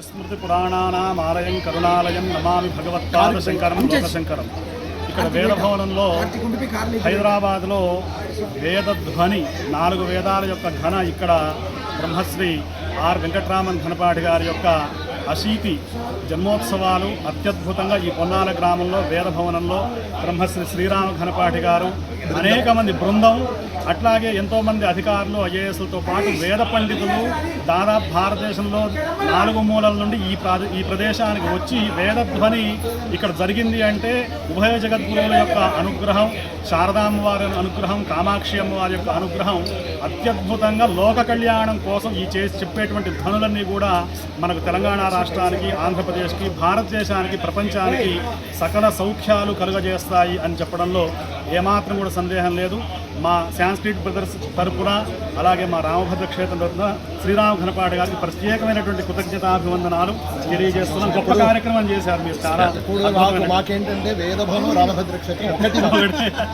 స్మృతి పురాణానాం ఆలయం కరుణాలయం నమామి భగవత్పాదశంకరం లోకశంకరం. ఇక్కడ వేదభవనంలో హైదరాబాద్లో వేదధ్వని 4 వేదాల యొక్క ఘన ఇక్కడ బ్రహ్మశ్రీ ఆర్ వెంకట్రామన్ ఘనపాఠి గారి యొక్క అశీతి జన్మోత్సవాలు అత్యద్భుతంగా ఈ పొన్నాల గ్రామంలో వేదభవనంలో బ్రహ్మశ్రీ శ్రీరామ ఘనపాఠి గారు అనేక మంది బృందం అట్లాగే ఎంతోమంది అధికారులు ఐఏఎస్లతో పాటు వేద పండితులు దాదాపు భారతదేశంలో 4 మూలల నుండి ఈ ప్రదేశానికి వచ్చి వేదధ్వని ఇక్కడ జరిగింది అంటే ఉభయ జగద్గురువుల యొక్క అనుగ్రహం, శారదామ్మవారి అనుగ్రహం, కామాక్షి అమ్మవారి యొక్క అనుగ్రహం అత్యద్భుతంగా లోక కళ్యాణం కోసం ఈ చెప్పేటువంటి ధ్వనులన్నీ కూడా మనకు తెలంగాణ రాష్ట్రానికి, ఆంధ్రప్రదేశ్కి, భారతదేశానికి, ప్రపంచానికి సకల సౌఖ్యాలు కలుగజేస్తాయి అని చెప్పడంలో ఏమాత్రం కూడా సందేహం లేదు. మా సాంస్క్రిట్ బ్రదర్స్ తరపున అలాగే మా రామభద్ర క్షేత్రం తరపున శ్రీరామ ఘనపాఠి గారికి ప్రత్యేకమైనటువంటి కృతజ్ఞతాభివందనాలు తెలియజేస్తున్నాం. గొప్ప కార్యక్రమం చేశారు మీరు. చాలా మాకేంటంటే వేదభవనం రామభద్ర క్షేత్రం